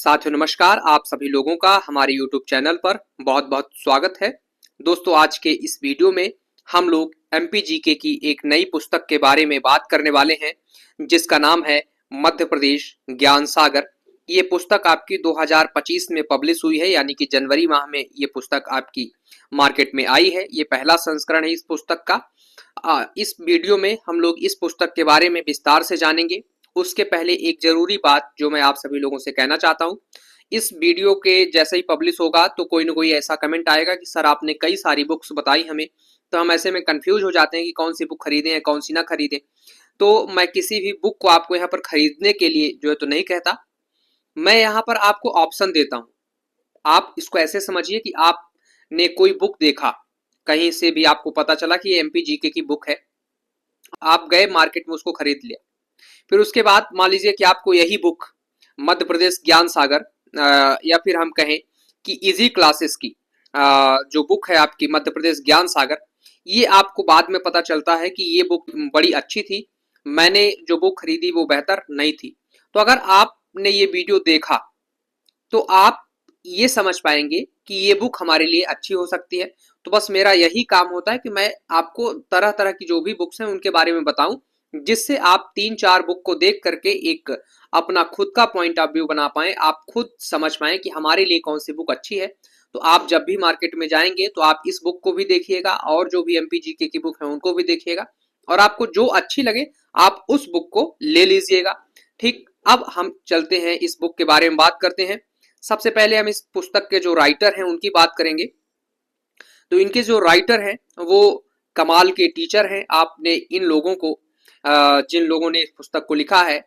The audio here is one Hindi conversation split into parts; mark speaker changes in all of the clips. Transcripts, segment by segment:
Speaker 1: साथियों नमस्कार, आप सभी लोगों का हमारे YouTube चैनल पर बहुत बहुत स्वागत है। दोस्तों आज के इस वीडियो में हम लोग MPGK की एक नई पुस्तक के बारे में बात करने वाले हैं जिसका नाम है मध्य प्रदेश ज्ञान सागर। ये पुस्तक आपकी 2025 में पब्लिश हुई है, यानी कि जनवरी माह में ये पुस्तक आपकी मार्केट में आई है। ये पहला संस्करण है इस पुस्तक का। इस वीडियो में हम लोग इस पुस्तक के बारे में विस्तार से जानेंगे। उसके पहले एक जरूरी बात जो मैं आप सभी लोगों से कहना चाहता हूं, इस वीडियो के जैसे ही पब्लिश होगा तो कोई ना कोई ऐसा कमेंट आएगा कि सर आपने कई सारी बुक्स बताई हमें, तो हम ऐसे में कंफ्यूज हो जाते हैं कि कौन सी बुक खरीदें या कौन सी ना खरीदें। तो मैं किसी भी बुक को आपको यहाँ पर खरीदने के लिए जो है तो नहीं कहता, मैं यहाँ पर आपको ऑप्शन देता हूँ। आप इसको ऐसे समझिए कि आपने कोई बुक देखा, कहीं से भी आपको पता चला कि ये MPGK की बुक है, आप गए मार्केट में उसको खरीद लिया। फिर उसके बाद मान लीजिए कि आपको यही बुक मध्य प्रदेश ज्ञान सागर या फिर हम कहें कि इजी क्लासेस की जो बुक है आपकी मध्य प्रदेश ज्ञान सागर, ये आपको बाद में पता चलता है कि ये बुक बड़ी अच्छी थी, मैंने जो बुक खरीदी वो बेहतर नहीं थी। तो अगर आपने ये वीडियो देखा तो आप ये समझ पाएंगे कि ये बुक हमारे लिए अच्छी हो सकती है। तो बस मेरा यही काम होता है कि मैं आपको तरह तरह की जो भी बुक्स हैं उनके बारे में बताऊं, जिससे आप 3-4 बुक को देख करके एक अपना खुद का पॉइंट ऑफ व्यू बना पाए, आप खुद समझ पाए कि हमारे लिए कौन सी बुक अच्छी है। तो आप जब भी मार्केट में जाएंगे तो आप इस बुक को भी देखिएगा और जो भी MPGK की बुक है उनको भी देखिएगा, और आपको जो अच्छी लगे आप उस बुक को ले लीजिएगा। ठीक, अब हम चलते हैं इस बुक के बारे में बात करते हैं। सबसे पहले हम इस पुस्तक के जो राइटर हैं उनकी बात करेंगे। तो इनके जो राइटर हैं वो कमाल के टीचर हैं। आपने इन लोगों को जिन लोगों ने इस पुस्तक को लिखा है,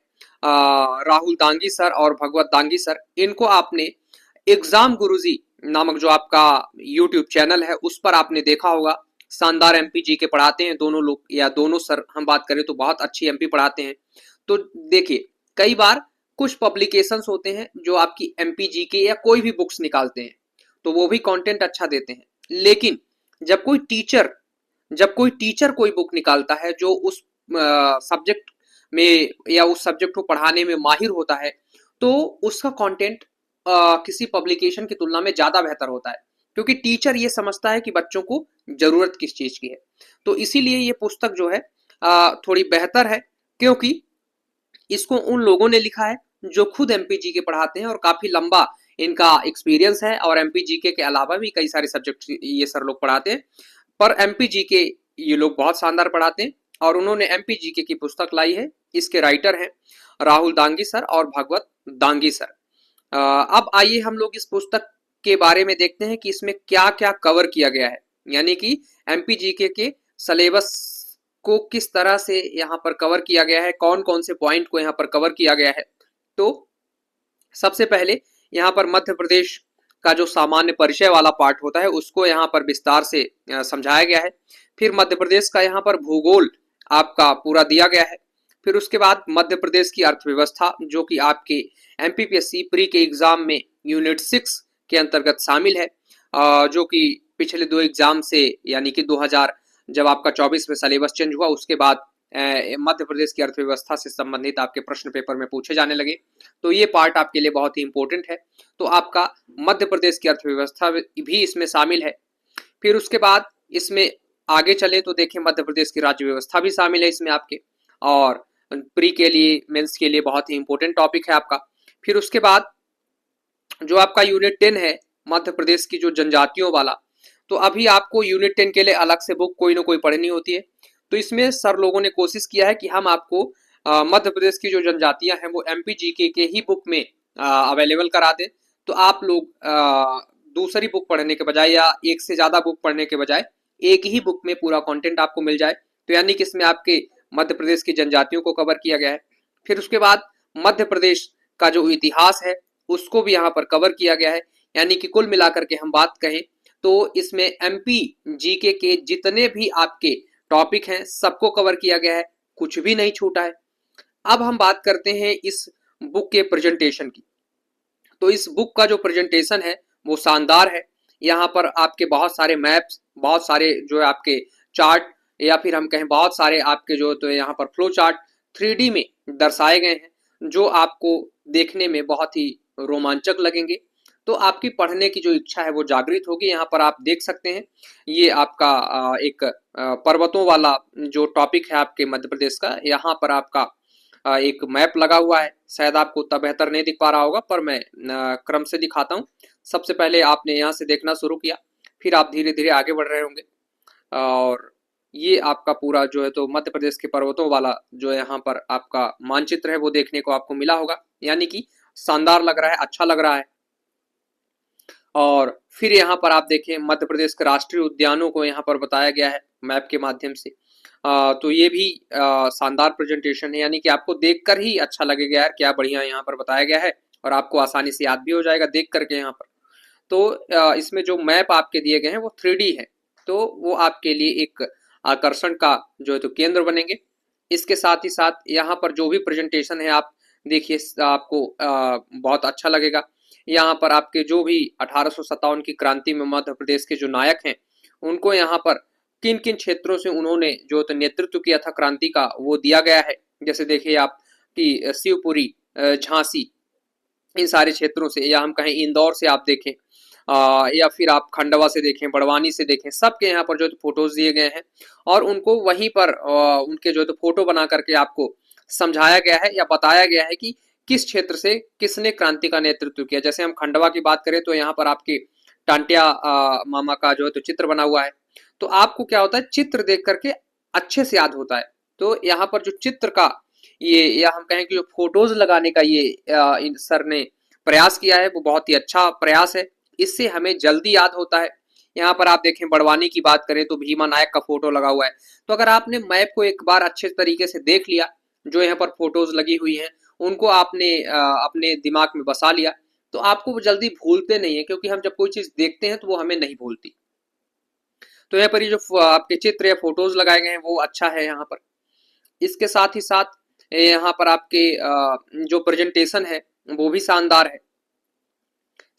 Speaker 1: राहुल दांगी सर और भगवत दांगी सर, इनको आपने एग्जाम गुरुजी नामक जो आपका YouTube चैनल है उस पर आपने देखा होगा। शानदार MPGK पढ़ाते हैं दोनों लोग, या दोनों सर हम बात करें तो बहुत अच्छी MP पढ़ाते हैं। तो देखिए, कई बार कुछ पब्लिकेशंस होते हैं जो आपकी MPGK या कोई भी बुक्स निकालते हैं तो वो भी कंटेंट अच्छा देते हैं, लेकिन जब कोई टीचर कोई बुक निकालता है जो उस सब्जेक्ट में या उस सब्जेक्ट को पढ़ाने में माहिर होता है, तो उसका कंटेंट किसी पब्लिकेशन की तुलना में ज्यादा बेहतर होता है, क्योंकि टीचर ये समझता है कि बच्चों को जरूरत किस चीज की है। तो इसीलिए ये पुस्तक जो है थोड़ी बेहतर है, क्योंकि इसको उन लोगों ने लिखा है जो खुद MPGK पढ़ाते हैं और काफी लंबा इनका एक्सपीरियंस है, और MPGK के अलावा भी कई सारे सब्जेक्ट ये सर लोग पढ़ाते हैं, पर MPGK ये लोग बहुत शानदार पढ़ाते हैं और उन्होंने MPGK की पुस्तक लाई है। इसके राइटर हैं राहुल दांगी सर और भगवत दांगी सर। अब आइए हम लोग इस पुस्तक के बारे में देखते हैं कि इसमें क्या क्या कवर किया गया है, यानी कि MPGK के सिलेबस को किस तरह से यहाँ पर कवर किया गया है, कौन कौन से पॉइंट को यहाँ पर कवर किया गया है। तो सबसे पहले यहाँ पर मध्य प्रदेश का जो सामान्य परिचय वाला पार्ट होता है उसको यहाँ पर विस्तार से समझाया गया है। फिर मध्य प्रदेश का यहाँ पर भूगोल आपका पूरा दिया गया है। फिर उसके बाद मध्य प्रदेश की अर्थव्यवस्था, जो कि आपके MPPSC प्री के एग्जाम में यूनिट 6 के अंतर्गत शामिल है, जो कि पिछले 2 एग्जाम से, यानी कि 2000 जब आपका 24 में सिलेबस चेंज हुआ उसके बाद मध्य प्रदेश की अर्थव्यवस्था से संबंधित आपके प्रश्न पेपर में पूछे जाने लगे। तो ये पार्ट आपके लिए बहुत ही इंपॉर्टेंट है। तो आपका मध्य प्रदेश की अर्थव्यवस्था भी इसमें शामिल है। फिर उसके बाद इसमें आगे चले तो देखें, मध्य प्रदेश की राज्य व्यवस्था भी शामिल है इसमें आपके, और प्री के लिए मेंस के लिए बहुत ही इंपॉर्टेंट टॉपिक है आपका। फिर उसके बाद जो आपका यूनिट 10 है मध्य प्रदेश की जो जनजातियों वाला, तो अभी आपको यूनिट 10 के लिए अलग से बुक कोई ना कोई पढ़नी होती है। तो इसमें सर लोगों ने कोशिश किया है कि हम आपको मध्य प्रदेश की जो जनजातियां हैं वो MPGK के ही बुक में अवेलेबल करा दें। तो आप लोग दूसरी बुक पढ़ने के बजाय या एक से ज्यादा बुक पढ़ने के बजाय एक ही बुक में पूरा कंटेंट आपको मिल जाए। तो यानी कि इसमें आपके मध्य प्रदेश की जनजातियों को कवर किया गया है। फिर उसके बाद मध्य प्रदेश का जो इतिहास है उसको भी यहाँ पर कवर किया गया है। यानी कि कुल मिलाकर के हम बात कहें तो इसमें MPGK के जितने भी आपके टॉपिक हैं सबको कवर किया गया है, कुछ भी नहीं छूटा है। अब हम बात करते हैं इस बुक के प्रेजेंटेशन की। तो इस बुक का जो प्रेजेंटेशन है वो शानदार है। यहाँ पर आपके बहुत सारे मैप्स, बहुत सारे जो है आपके चार्ट, या फिर हम कहें बहुत सारे आपके जो तो यहाँ पर फ्लो चार्ट 3D में दर्शाए गए हैं, जो आपको देखने में बहुत ही रोमांचक लगेंगे, तो आपकी पढ़ने की जो इच्छा है वो जागृत होगी। यहाँ पर आप देख सकते हैं, ये आपका एक पर्वतों वाला जो टॉपिक है आपके मध्य प्रदेश का, यहाँ पर आपका एक मैप लगा हुआ है। शायद आपको उतना बेहतर नहीं दिख पा रहा होगा, पर मैं क्रम से दिखाता हूँ। सबसे पहले आपने यहाँ से देखना शुरू किया, फिर आप धीरे-धीरे आगे बढ़ रहे होंगे और ये आपका पूरा जो है तो मध्य प्रदेश के पर्वतों वाला जो यहाँ पर आपका मानचित्र है वो देखने को आपको मिला होगा, यानी कि शानदार लग रहा है, अच्छा लग रहा है। और फिर यहाँ पर आप देखें मध्य प्रदेश के राष्ट्रीय उद्यानों को यहाँ पर बताया गया है मैप के माध्यम से। तो ये भी शानदार प्रेजेंटेशन है, यानी कि आपको देखकर ही अच्छा लगेगा यार क्या बढ़िया यहाँ पर बताया गया है, और आपको आसानी से याद भी हो जाएगा देख करके यहाँ पर। तो इसमें जो मैप आपके दिए गए हैं वो 3D है, तो वो आपके लिए एक आकर्षण का जो है तो केंद्र बनेंगे। इसके साथ ही साथ यहाँ पर जो भी प्रेजेंटेशन है आप देखिए, आपको बहुत अच्छा लगेगा। यहाँ पर आपके जो भी 1857 की क्रांति में मध्य प्रदेश के जो नायक हैं, उनको यहाँ पर किन किन क्षेत्रों से उन्होंने जो तो नेतृत्व किया था क्रांति का वो दिया गया है। जैसे देखिए आप कि शिवपुरी, झांसी, इन सारे क्षेत्रों से, या हम कहें इंदौर से आप देखें, या फिर आप खंडवा से देखें, बड़वानी से देखें, सबके यहाँ पर जो है फोटोज दिए गए हैं और उनको वहीं पर उनके जो है फोटो बना करके आपको समझाया गया है या बताया गया है कि किस क्षेत्र से किसने क्रांति का नेतृत्व किया। जैसे हम खंडवा की बात करें तो यहाँ पर आपके टांटिया मामा का जो है तो चित्र बना हुआ है। तो आपको क्या होता है, चित्र देख करके अच्छे से याद होता है। तो यहाँ पर जो चित्र का ये, या हम कहें कि जो फोटोज लगाने का ये इन सर ने प्रयास किया है वो बहुत ही अच्छा प्रयास है, इससे हमें जल्दी याद होता है। यहाँ पर आप देखें बड़वानी की बात करें तो भीमा नायक का फोटो लगा हुआ है। तो अगर आपने मैप को एक बार अच्छे तरीके से देख लिया, जो यहाँ पर फोटोज लगी हुई हैं उनको आपने अपने दिमाग में बसा लिया, तो आपको वो जल्दी भूलते नहीं है, क्योंकि हम जब कोई चीज देखते हैं तो वो हमें नहीं भूलती। तो यहाँ पर ये जो आपके चित्र या फोटोज लगाए गए हैं वो अच्छा है यहाँ पर। इसके साथ ही साथ यहाँ पर आपके जो प्रेजेंटेशन है वो भी शानदार है।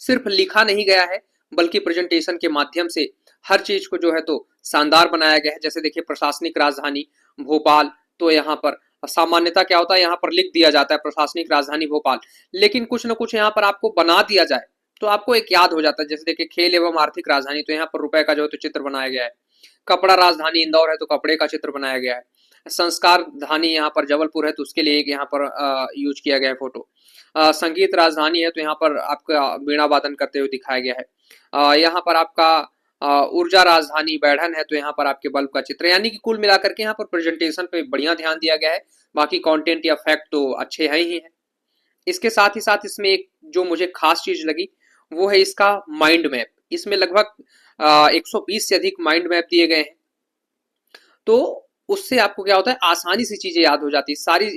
Speaker 1: सिर्फ लिखा नहीं गया है बल्कि प्रेजेंटेशन के माध्यम से हर चीज को जो है तो शानदार बनाया गया है। जैसे देखिए प्रशासनिक राजधानी भोपाल, तो यहाँ पर सामान्यता क्या होता है, यहाँ पर लिख दिया जाता है प्रशासनिक राजधानी भोपाल, लेकिन कुछ न कुछ यहाँ पर आपको बना दिया जाए तो आपको एक याद हो जाता है। जैसे देखिए खेल एवं आर्थिक राजधानी, तो यहाँ पर रुपए का जो है तो चित्र बनाया गया है। कपड़ा राजधानी इंदौर है तो कपड़े का चित्र बनाया गया है। संस्कार धानी यहाँ पर जबलपुर है तो उसके लिए एक यहाँ पर यूज किया गया है फोटो। संगीत राजधानी है तो यहाँ पर आपका वीणा वादन करते हुए दिखाया गया है। यहाँ पर आपका ऊर्जा राजधानी बैढ़न है तो यहाँ पर आपके बल्ब का चित्र, यानी कि कुल मिलाकर के यहाँ पर प्रेजेंटेशन पे बढ़िया ध्यान दिया गया है। बाकी कंटेंट या फैक्ट तो अच्छे हैं ही हैं। इसके साथ ही साथ इसमें एक जो मुझे खास चीज लगी वो है इसका माइंड मैप। इसमें लगभग 120 से अधिक माइंड मैप दिए गए हैं, तो उससे आपको क्या होता है, आसानी से चीजें याद हो जाती है। सारी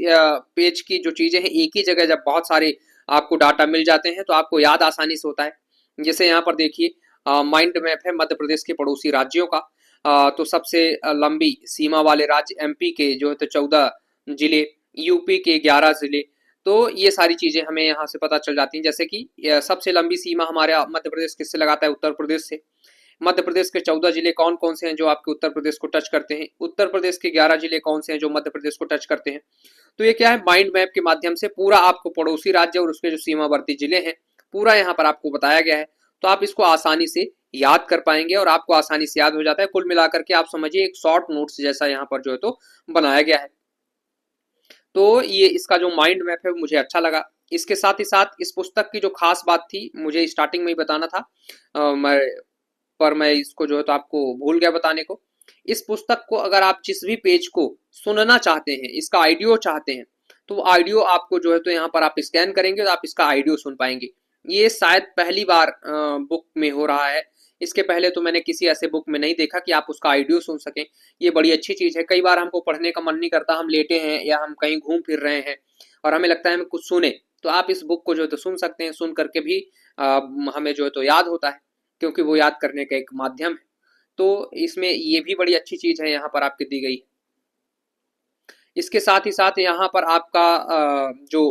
Speaker 1: पेज की जो चीजें हैं एक ही जगह जब बहुत सारे आपको डाटा मिल जाते हैं तो आपको याद आसानी से होता है। जैसे यहाँ पर देखिए माइंड मैप है मध्य प्रदेश के पड़ोसी राज्यों का। तो सबसे लंबी सीमा वाले राज्य एमपी के जो है तो 14 जिले, यूपी के 11 जिले, तो ये सारी चीजें हमें यहाँ से पता चल जाती हैं। जैसे कि सबसे लंबी सीमा हमारे मध्य प्रदेश किससे लगाता है, उत्तर प्रदेश से। मध्य प्रदेश के 14 जिले कौन कौन से हैं जो आपके उत्तर प्रदेश को टच करते हैं, उत्तर प्रदेश के 11 जिले कौन से हैं जो मध्य प्रदेश को टच करते हैं। तो ये क्या है, माइंड मैप के माध्यम से पूरा आपको पड़ोसी राज्य और उसके जो सीमावर्ती जिले हैं पूरा यहाँ पर आपको बताया गया है। तो आप इसको आसानी से याद कर पाएंगे और आपको आसानी से याद हो जाता है। कुल मिलाकर के आप समझिए एक शॉर्ट नोट्स जैसा यहाँ पर जो है तो बनाया गया है। तो ये इसका जो माइंड मैप है मुझे अच्छा लगा। इसके साथ ही साथ इस पुस्तक की जो खास बात थी मुझे स्टार्टिंग में ही बताना था, मैं इसको जो है तो आपको भूल गया बताने को। इस पुस्तक को अगर आप जिस भी पेज को सुनना चाहते हैं, इसका ऑडियो चाहते हैं, तो ऑडियो आपको जो है तो यहाँ पर आप स्कैन करेंगे तो आप इसका ऑडियो सुन पाएंगे। ये शायद पहली बार बुक में हो रहा है। इसके पहले तो मैंने किसी ऐसे बुक में नहीं देखा कि आप उसका ऑडियो सुन सकें। ये बड़ी अच्छी चीज है। कई बार हमको पढ़ने का मन नहीं करता, हम लेटे हैं या हम कहीं घूम फिर रहे हैं और हमें लगता है हम कुछ सुने, तो आप इस बुक को जो है तो सुन सकते हैं। सुन करके भी हमें जो है तो याद होता है, क्योंकि वो याद करने का एक माध्यम है। तो इसमें ये भी बड़ी अच्छी चीज है यहाँ पर आपकी दी गई है। इसके साथ ही साथ यहाँ पर आपका जो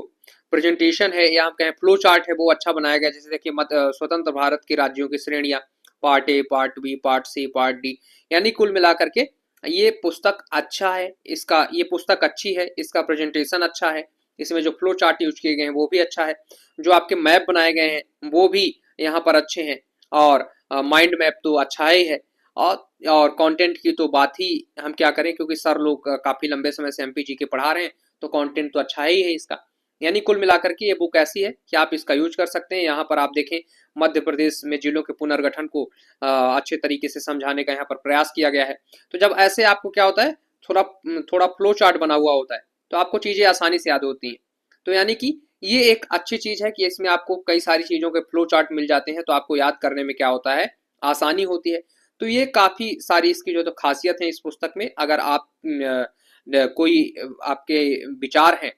Speaker 1: प्रेजेंटेशन है या हम कहें फ्लो चार्ट है वो अच्छा बनाया गया। जैसे देखिए स्वतंत्र भारत के राज्यों की श्रेणियां, part A, part B, part C, part D, यानी कुल मिलाकर के ये पुस्तक अच्छा है। इसका ये पुस्तक अच्छी है, इसका प्रेजेंटेशन अच्छा है, इसमें जो फ्लो चार्ट यूज किए गए हैं वो भी अच्छा है, जो आपके मैप बनाए गए हैं वो भी यहाँ पर अच्छे हैं, और माइंड मैप तो अच्छा ही है। और कंटेंट की तो बात ही हम क्या करें, क्योंकि सर लोग काफी लंबे समय से एमपीजी के पढ़ा रहे हैं, तो कंटेंट तो अच्छा ही है इसका। यानी कुल मिलाकर के ये बुक ऐसी है कि आप इसका यूज कर सकते हैं। यहाँ पर आप देखें, मध्य प्रदेश में जिलों के पुनर्गठन को अच्छे तरीके से समझाने का यहाँ पर प्रयास किया गया है। तो जब ऐसे आपको क्या होता है, थोड़ा थोड़ा फ्लो चार्ट बना हुआ होता है, तो आपको चीजें आसानी से याद होती हैं। तो यानी कि ये एक अच्छी चीज है कि इसमें आपको कई सारी चीजों के फ्लो चार्ट मिल जाते हैं, तो आपको याद करने में क्या होता है, आसानी होती है। तो ये काफी सारी इसकी जो तो खासियत है इस पुस्तक में। अगर आप कोई आपके विचार हैं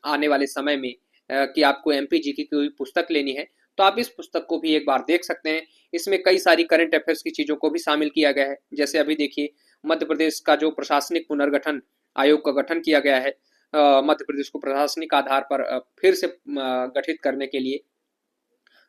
Speaker 1: आने वाले समय में कि आपको एमपीजी की कोई पुस्तक लेनी है, तो आप इस पुस्तक को भी एक बार देख सकते हैं। इसमें कई सारी करंट अफेयर्स की चीजों को भी शामिल किया गया है। जैसे अभी देखिए, मध्य प्रदेश का जो प्रशासनिक पुनर्गठन आयोग का गठन किया गया है, मध्य प्रदेश को प्रशासनिक आधार पर फिर से गठित करने के लिए,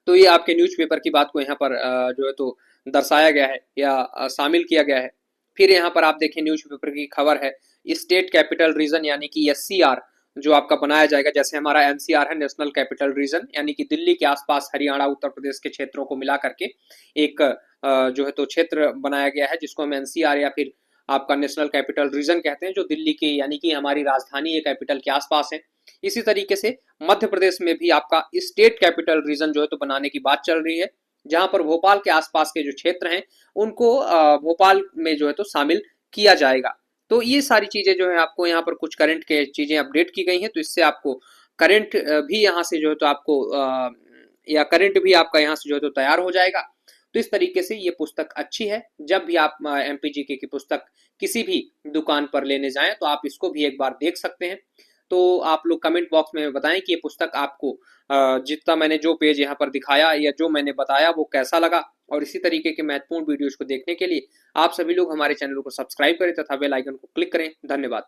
Speaker 1: तो ये आपके न्यूज़पेपर की बात को यहाँ पर जो है तो दर्शाया गया है या शामिल किया गया है। फिर यहाँ पर आप देखें, न्यूज़पेपर की खबर है, स्टेट कैपिटल रीजन यानी कि एससीआर जो आपका बनाया जाएगा। जैसे हमारा एनसीआर है, नेशनल कैपिटल रीजन, यानी कि दिल्ली के आसपास हरियाणा उत्तर प्रदेश के क्षेत्रों को मिला करके एक जो है तो क्षेत्र बनाया गया है, जिसको हम एनसीआर या फिर आपका नेशनल कैपिटल रीजन कहते हैं, जो दिल्ली के यानी कि हमारी राजधानी है कैपिटल के आसपास है। इसी तरीके से मध्य प्रदेश में भी आपका स्टेट कैपिटल रीजन जो है तो बनाने की बात चल रही है, जहां पर भोपाल के आसपास के जो क्षेत्र हैं उनको भोपाल में जो है तो शामिल किया जाएगा। तो ये सारी चीजें जो है आपको यहाँ पर कुछ करंट के चीजें अपडेट की गई हैं, तो इससे आपको करंट भी यहाँ से जो है तो आपको या करंट भी आपका यहाँ से जो है तो तैयार हो जाएगा। तो इस तरीके से ये पुस्तक अच्छी है। जब भी आप एमपीजीके की पुस्तक किसी भी दुकान पर लेने जाएं, तो आप इसको भी एक बार देख सकते हैं। तो आप लोग कमेंट बॉक्स में बताएं कि ये पुस्तक आपको जितना मैंने जो पेज यहाँ पर दिखाया या जो मैंने बताया वो कैसा लगा। और इसी तरीके के महत्वपूर्ण वीडियोज को देखने के लिए आप सभी लोग हमारे चैनल को सब्सक्राइब करें तथा बेल आइकन को क्लिक करें। धन्यवाद।